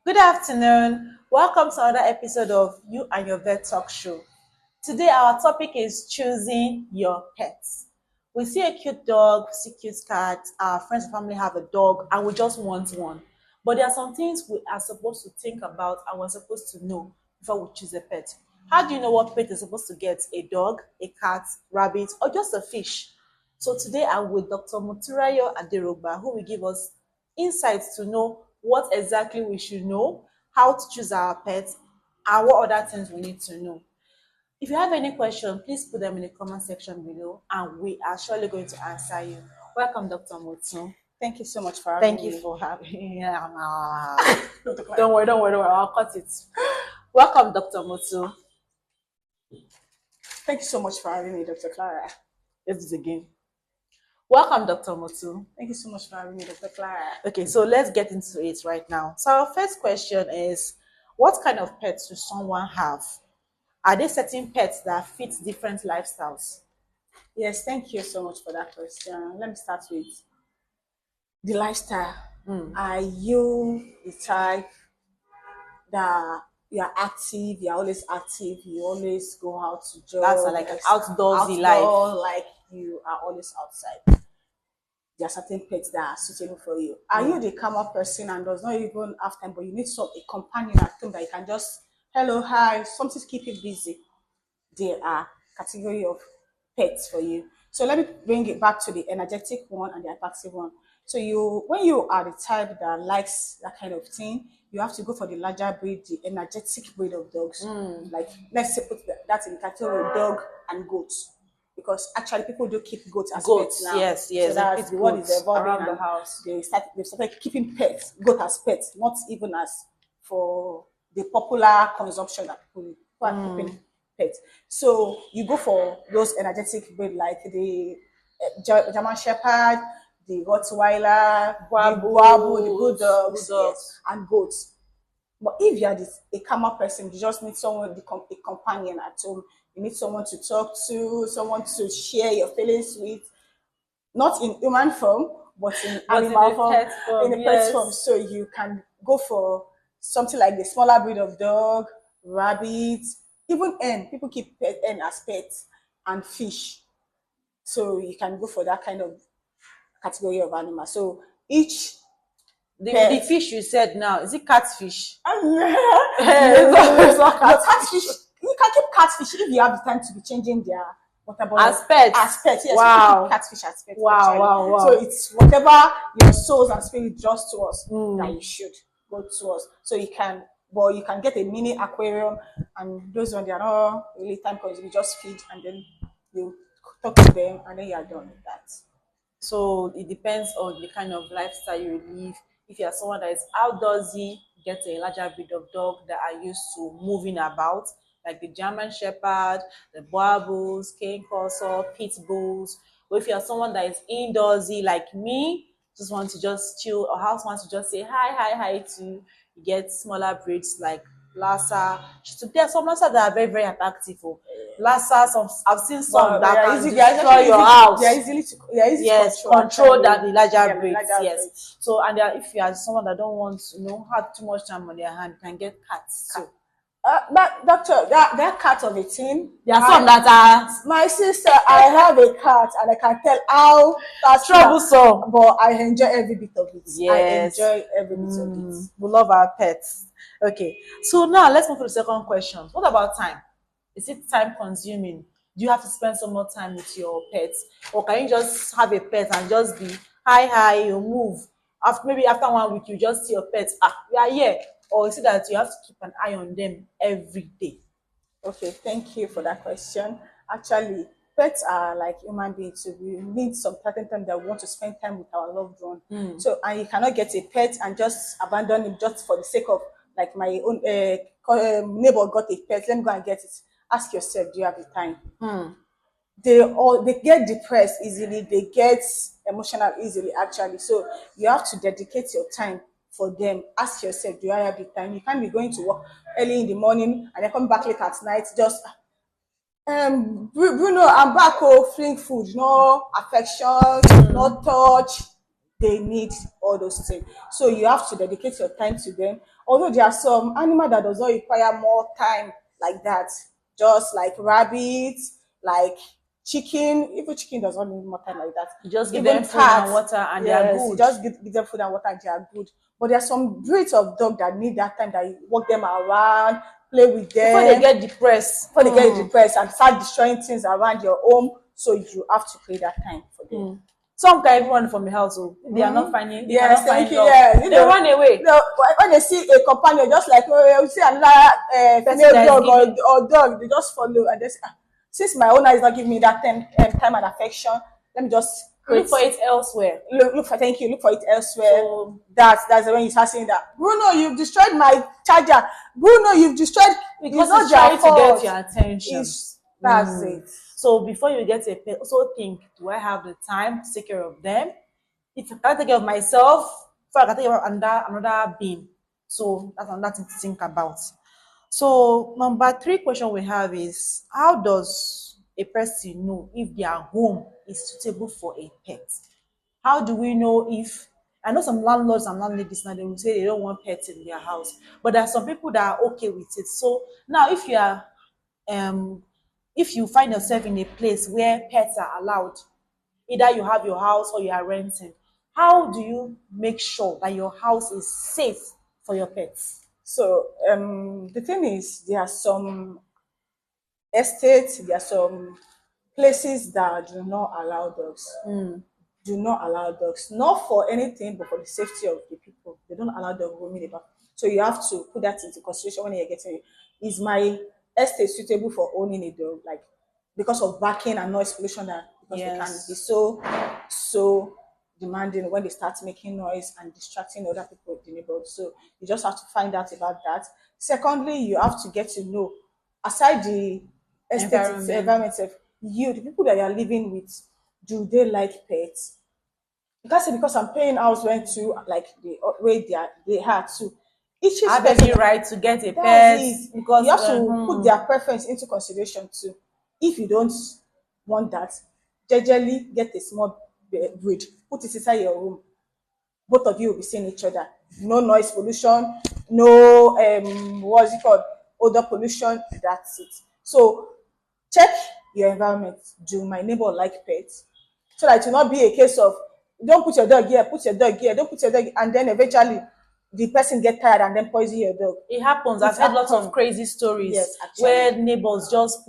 Good afternoon. Welcome to another episode of You and Your Vet Talk Show. Today, our topic is choosing your pets. We see a cute dog, see cute cat, our friends and family have a dog, and we just want one. But there are some things we are supposed to think about and we're supposed to know before we choose a pet. How do you know what pet you're supposed to get? A dog, a cat, rabbit, or just a fish? So today I'm with Dr. Muturayo Aderogba, who will give us insights to know what exactly we should know, how to choose our pets, and what other things we need to know. If you have any question, please put them in the comment section below, and we are surely going to answer you. Welcome, Dr. Mutu. Thank you so much for having Thank me. you for having me. Don't worry, I'll cut it. Welcome, Dr. Mutu. Thank you so much for having me, Dr. Clara. Let's do it again. Welcome, Dr. Mutu. Thank you so much for having me, Dr. Clara. Okay, so let's get into it right now. So our first question is, what kind of pets should someone have? Are there certain pets that fit different lifestyles? Yes, thank you so much for that question. Let me start with the lifestyle. Are you the type that you're active, you're always active, you always go out to jog? That's like an outdoorsy life. Like you are always outside. There are certain pets that are suitable for you. Are you the calmer person and does not even have time, but you need a companion at home that you can just, hello, hi, something to keep you busy? There are category of pets for you. So let me bring it back to the energetic one and the attractive one. So when you are the type that likes that kind of thing, you have to go for the larger breed, the energetic breed of dogs. Like, let's say put that in the category of dog and goats. Because actually people do keep goats as pets now. Yes. So that's the one is evolving around the house. They started keeping goat as pets, not even as for the popular consumption that people are keeping pets. So you go for those energetic breed like the German Shepherd, the Rottweiler, the Boabu, the Bulldogs, yes, and goats. But if you are a calmer person, you just need someone, a companion at home. You need someone to talk to, someone to share your feelings with, not in human form, but in animal form, in a pet form. So you can go for something like the smaller breed of dog, rabbit, even hen. People keep hen as pets, and fish. So you can go for that kind of category of animal. So each the fish you said now, is it catfish? Catfish. You can keep catfish if you have the time to be changing their as pets. As pets, yes. Wow. Keep catfish as pets. Wow. So it's whatever your souls and spirit draws to us that you should go to us. So you can get a mini aquarium, and those ones, they are not really time consuming. You just feed and then you talk to them, and then you are done with that. So it depends on the kind of lifestyle you live. If you are someone that is outdoorsy, get a larger breed of dog that are used to moving about, like the German Shepherd, the Boabus, Cane Corso, Pit Bulls. But if you are someone that is indoorsy like me, just want to just chill, or house wants to just say hi to, you get smaller breeds like Lhasa. There are some Lhasa that are very, very attractive. Lhasa, I've seen some that can destroy your house. They are easy to control than the larger breeds. Yes. So, and if you are someone that don't want to have too much time on their hand, you can get cats too. Doctor, that cat of a thing. There are some that are. My sister, I have a cat, and I can tell how that's troublesome. But I enjoy every bit of it. Yes. I enjoy every bit of it. We love our pets. Okay. So now let's move to the second question. What about time? Is it time consuming? Do you have to spend some more time with your pets, or can you just have a pet and just be hi, you move? Maybe after 1 week, you just see your pets. We are here. Or is it that you have to keep an eye on them every day? Okay, thank you for that question. Actually, pets are like human beings. So we need some certain time that we want to spend time with our loved one. So, and you cannot get a pet and just abandon him just for the sake of, like, my own neighbor got a pet, let me go and get it. Ask yourself, do you have the time? They get depressed easily, they get emotional easily, actually. So you have to dedicate your time for them. Ask yourself, do I have the time? You can't be going to work early in the morning and then come back late at night. Just Bruno, I'm back. Fling food, no affection, no touch. They need all those things. So you have to dedicate your time to them. Although there are some animal that does not require more time like that, just like rabbits, like chicken. Even chicken does not need more time like that. You just give Even them food and cats, water and they are yes, you good. just give them food and water and they are good. But there are some breeds of dog that need that time, that you walk them around, play with Before they them, get depressed. before they get depressed and start destroying things around your home. So you have to create that time for them. Some can even run from the house. So they are not finding, they Yes, cannot thank find you. love. Yes, They run away. you know, when they see a companion, just like you see another Person female that is dog giving- or dog, they just follow and they say, "Ah, since my owner is not giving me that time and affection, let me just Look for it elsewhere. Look for thank you. Look for it elsewhere. So- That's when you start saying that, Bruno, you've destroyed my charger. Bruno, you've destroyed. Because not it's their trying to fault. get your attention. That's it. So before you get a pet, also think, do I have the time to take care of them? If I can't take care of myself, if I can take care of another being. So that's another thing to think about. So number 3 question we have is, how does a person know if their home is suitable for a pet? How do we know if, I know some landlords and landladies now, they will say they don't want pets in their house, but there are some people that are okay with it. So now um if you find yourself in a place where pets are allowed, either you have your house or you are renting, how do you make sure that your house is safe for your pets? So the thing is, there are some estates, there are some places that do not allow dogs. Do not allow dogs, not for anything, but for the safety of the people. They don't allow dogs roaming about. So you have to put that into consideration when you're getting it. Is my estate suitable for owning a dog? Like, because of barking and noise pollution, that because they can Yes. be so demanding when they start making noise and distracting other people in the neighborhood. So you just have to find out about that. Secondly, you have to get to know, aside the estate environment itself, you, the people that you are living with, do they like pets? You can't say because I'm paying house rent too, like the way they are too. Each I have person, every right to get a that's pet it. because You have to put their preference into consideration too. If you don't want that, jejely get a small breed, put it inside your room. Both of you will be seeing each other. No noise pollution, no what's it called? Odor pollution. That's it. So check your environment. Do my neighbor like pets? So that it will not be a case of, don't put your dog here, put your dog here, don't put your dog here, and then eventually the person get tired and then poison your dog. it happens. I've heard lots of crazy stories, Yes, actually. where neighbors just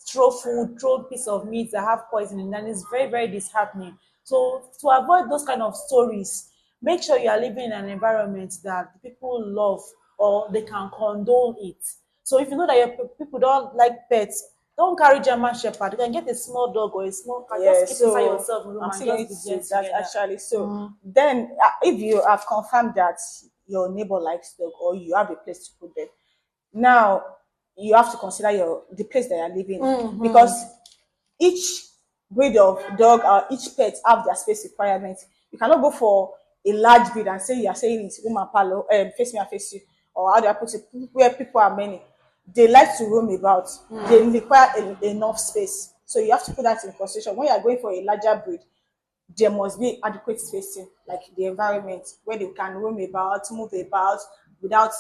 throw food, throw piece of meat that have poison, and it's very, very disheartening. So to avoid those kind of stories, make sure you are living in an environment that the people love or they can condone it. So if you know that your people don't like pets, don't carry German Shepherd. You can get a small dog or a small cat. Yeah, just keep inside so yourself in room I'm and still going just to be there say that together. actually. So then, if you have confirmed that your neighbor likes dog or you have a place to put them, now you have to consider the place that you're living, because each breed of dog or each pet have their space requirements. You cannot go for a large breed and say you are saying it's room and parlor, face me and face you, or how do I put it, where people are many. They like to roam about. They require enough space. So you have to put that in consideration. When you are going for a larger breed, there must be adequate spacing, like the environment where they can roam about, move about without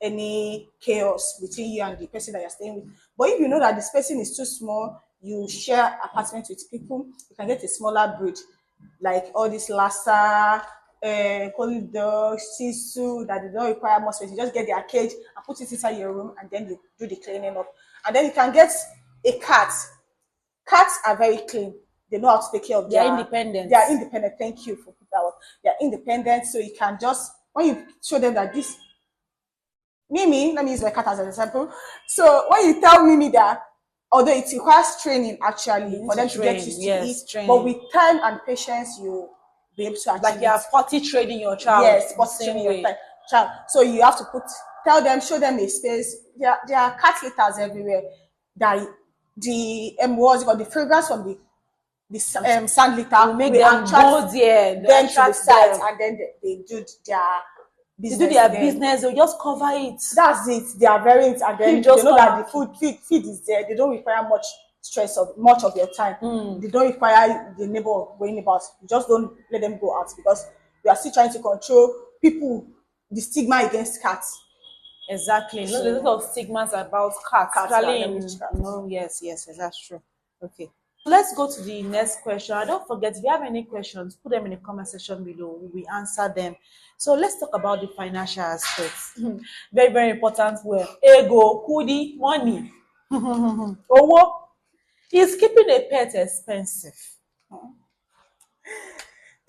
any chaos between you and the person that you're staying with. But if you know that the spacing is too small, you share apartment with people, you can get a smaller breed, like all this Lhasa, Collie dogs, Shih Tzu, that they don't require more space. You just get their cage and put it inside your room, and then you do the cleaning up. And then you can get a cat. Cats are very clean. They know how to take care of They are independent. They are independent. Thank you for that one. They are independent, so you can just, when you show them that this Mimi, let me use my cat as an example. So when you tell Mimi that, although it requires training actually for them to get used to it, but with time and patience, you be able to achieve like you are potty training your child. Yes, potty training your child. So you have to tell them, show them a space. There are cat litters everywhere. That the what's it called, the fragrance from the sand litter will make them go there, them to the site, and then they do their business. They do their business. They'll just cover it. That's it. They are very it, and then they know that the feed is there. They don't require much stress of much of your time. They don't require the neighbor going about. You just don't let them go out, because we are still trying to control people, the stigma against cats. Exactly. So, there's a lot of stigmas about cats. Cats that Especially are in witchcraft. no, yes, that's true. Okay. Let's go to the next question. And don't forget, if you have any questions, put them in the comment section below. We will answer them. So let's talk about the financial aspects. Very, very important word. Ego, kudi, money. Owo. Is keeping a pet expensive?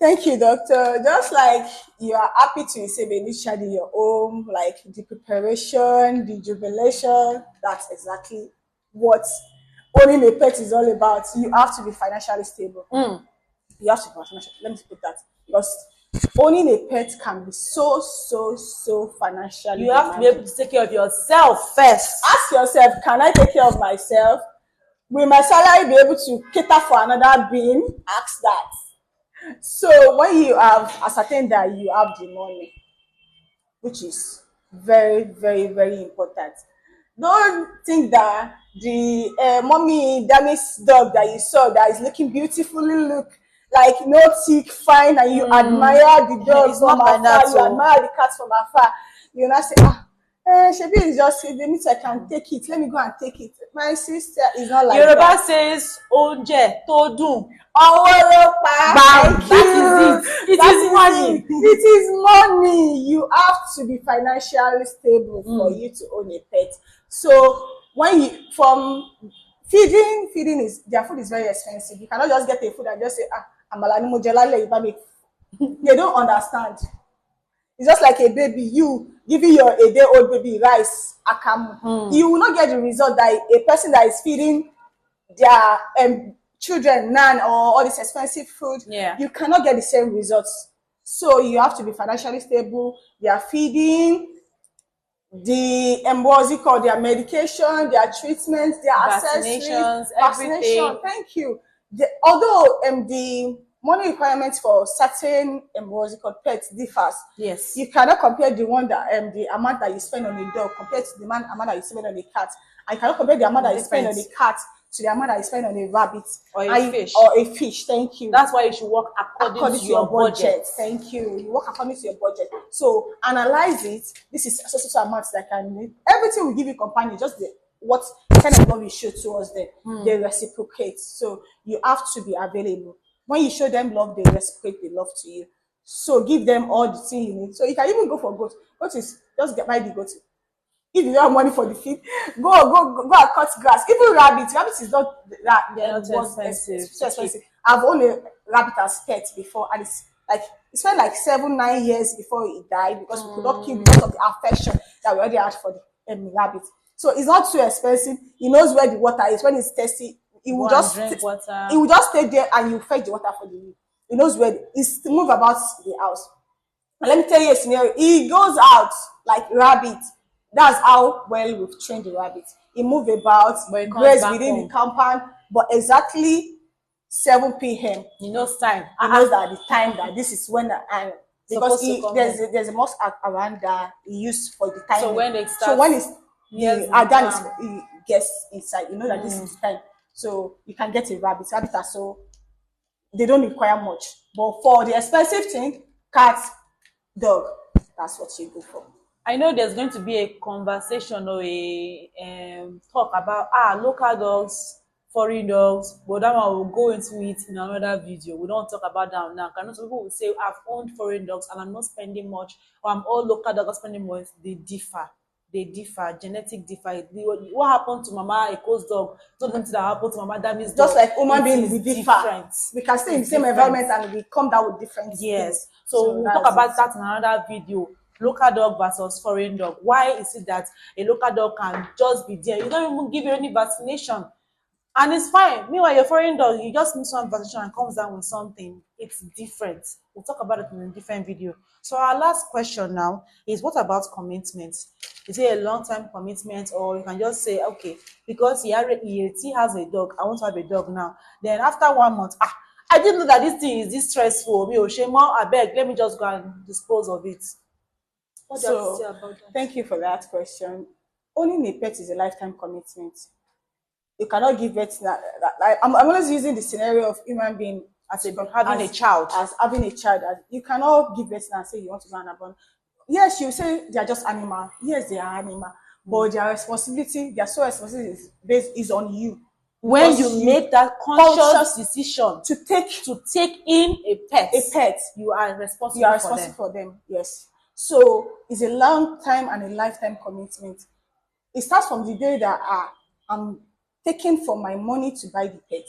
Thank you, doctor. Just like you are happy to receive a new child in your home, like the preparation, the jubilation, that's exactly what owning a pet is all about. You have to be financially stable. You have to be financially. Let me put that, because owning a pet can be so financially You have to be demanding. able to take care of yourself first. Ask yourself, can I take care of myself? Will my salary be able to cater for another being? Ask that. So when you have ascertained that you have the money, which is very important, don't think that the mommy Damis dog that you saw that is looking beautifully, look like no tick, fine, and you admire the dog It's from not by afar, that, you so. admire the cat from afar. You now say, shebi is just the means I can take it. Let me go and take it. My sister is not like Yoruba that. says oúnjẹ tó dùn. Oworopa. Bam, Thank that you. is it. It That is money. It is money. You have to be financially stable for you to own a pet. So when you from feeding is their food is very expensive. You cannot just get a food and just say amala ni mo jẹ lálẹ́ yìí bá mi. They don't understand. It's just like a baby, you giving your a day old baby rice, akamu. You will not get the result that a person that is feeding their children naan or all this expensive food, Yeah. you cannot get the same results. So you have to be financially stable. They are feeding, the what's it called, their medication, their treatments, their Vaccinations, accessories, everything. vaccination. Thank you. Although the money requirements for certain what's it called pets differs. Yes. You cannot compare the one that the amount that you spend on a dog compared to the amount that you spend on a cat. And you cannot compare the amount that you spend on a cat to the amount that you spend on a rabbit Or a fish. Or a fish. Thank you. That's why you should work according to your budget. Thank you. You work according to your budget. So analyze it. This is so amounts that I can need. Everything will give you companion. Just what kind of love you show towards them. They reciprocate. So you have to be available. When you show them love, they reciprocate the love to you. So give them all the thing you need. So you can even go for goat. Goat is just buy the goat. If you don't have money for the feed, go and cut grass. Even rabbit is not that expensive. so expensive. I've owned a rabbit as pet before, and it's like it spent like 7-9 years before it died because we could not kill because of the affection that we already had for the rabbit. So it's not too expensive. He knows where the water is. When it's thirsty, he will just drink water. He will just stay there and you fetch the water for the. He knows where it's to move about the house. And let me tell you a scenario. He goes out like rabbit. That's how well we've trained the rabbit. He move about, graze within the compound, but exactly 7 p.m. He knows time. He knows that the time that this is when I'm because there's a mosque around that he used for the time. So when they start, so when it's he gets inside, you know that this is the time. So you can get a rabbit. Rabbits are so they don't require much. But for the expensive thing, cat, dog, that's what you go for. I know there's going to be a conversation or a talk about local dogs, foreign dogs, but that one will go into it in another video. We don't talk about that now. Because some people will say I've owned foreign dogs and I'm not spending much, or I'm all local dogs spending much. They differ. Genetic differ. What happened to Mama Eko's dog? Something that happened to Mama Dami's dog. Just like human beings, we differ. We can stay in the same environment and we come down with different things. So we'll talk about that in another video. Local dog versus foreign dog. Why is it that a local dog can just be there? You don't even give you any vaccination. And it's fine. Meanwhile, your foreign dog, you just need some vaccination and comes down with something. It's different. We'll talk about it in a different video. So our last question now is, what about commitment? Is it a long-term commitment, or you can just say, okay, because he has a dog, I want to have a dog now. Then after 1 month, I didn't know that this thing is this stressful. I beg, let me just go and dispose of it. What do you have to say about that? Thank you for that question. Owning a pet is a lifetime commitment. You cannot give birth. I'm always using the scenario of human being having a child. As having a child. You cannot give birth and say you want to go and abandon. yes, you say they are just animal. Yes, they are animal, but their responsibility, their sole responsibility is on you. When Because you make that conscious decision to take in a pet, you are you responsible are for them. responsible for them. Yes. So it's a long time and a lifetime commitment. It starts from the day that I'm taking for my money to buy the pet,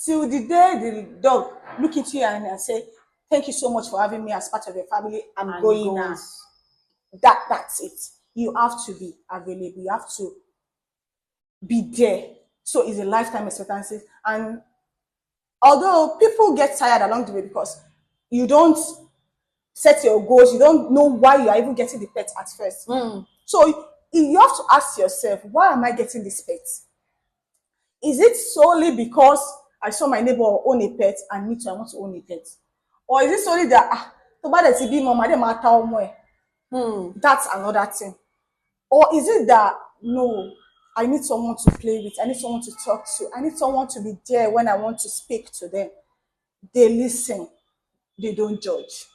till the day the dog look into you and say, "Thank you so much for having me as part of your family. I'm And going now." goes. That's it. You have to be available. You have to be there. So it's a lifetime expectancy. And although people get tired along the way because you don't set your goals, you don't know why you are even getting the pet at first. So you have to ask yourself, why am I getting this pet? Is it solely because I saw my neighbor own a pet and me too, I want to own a pet? Or is it solely that that's another thing? Or is it that no, I need someone to play with, I need someone to talk to, I need someone to be there when I want to speak to them? They listen, they don't judge.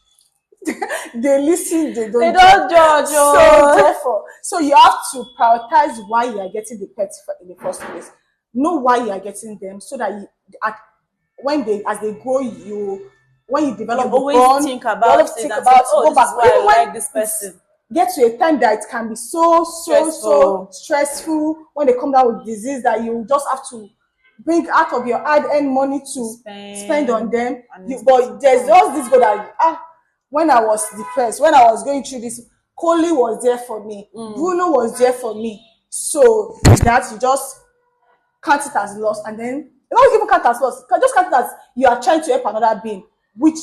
They listen, they don't judge. So therefore, so you have to prioritize why you are getting the pets in the first place. Know why you are getting them, so that as they grow, when you develop the always bond, think about you always it think and about say, oh, go this back. is why Even I when like this it's person. get to a time that it can be so stressful when they come down with disease that you just have to bring out of your hard-earned money to spend on them. But there's just this go that when I was depressed, when I was going through this, Coley was there for me, Bruno was there for me. So that you just count it as loss, and then you don't even count it as loss. Just count it as you are trying to help another being, which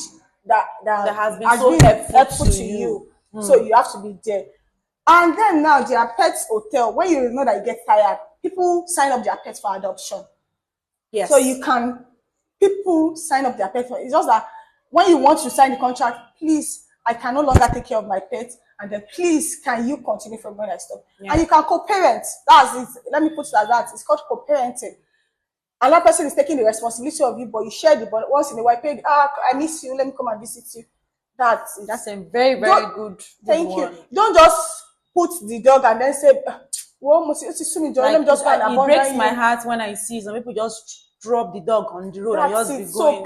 that has been so helpful to you. So you have to be there. And then now there are pets hotel. When you know that you get tired, people sign up their pets for adoption. Yes. So people sign up their pets for. It's just that when you want to sign the contract, please, I can no longer take care of my pet, and then please, can you continue from when I stop? Yeah. And you can co-parent. That's it. Let me put it like that. It's called co-parenting. Another person is taking the responsibility of you, but you share the bond once in a while. I miss you. Let me come and visit you. That's a very, very good. Thank you. Don't just put the dog and then say, "Well, let me just go and abandon you." It breaks my heart when I see some people just drop the dog on the road and just be going. So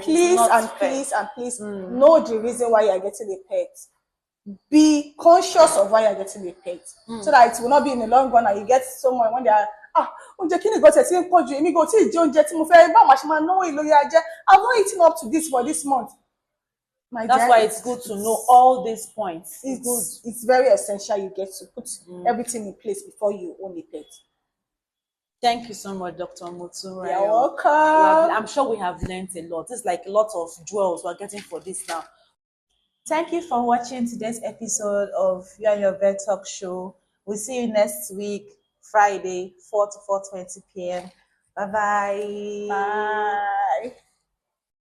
please know the reason why you are getting a pet. Be conscious of why you are getting a pet, so that it will not be in the long run and you get someone when they are oúnjẹ kí ni go tẹ̀ sí ń pọ̀ ju èmi go tí ì jẹ oúnjẹ tí mo fẹ́ bá màá ṣe máa náwó ìlórí ajẹ́. I'm not eating up to this for this month. That's why it's good to know all these points. It's very essential you get to put everything in place before you own a pet. Thank you so much, Dr. Mutu. You're welcome. I'm sure we have learned a lot. It's like a lot of jewels we're getting for this now. Thank you for watching today's episode of You and Your Vet Talk Show. We'll see you next week, Friday, 4 to 4:20 p.m. Bye-bye. Bye.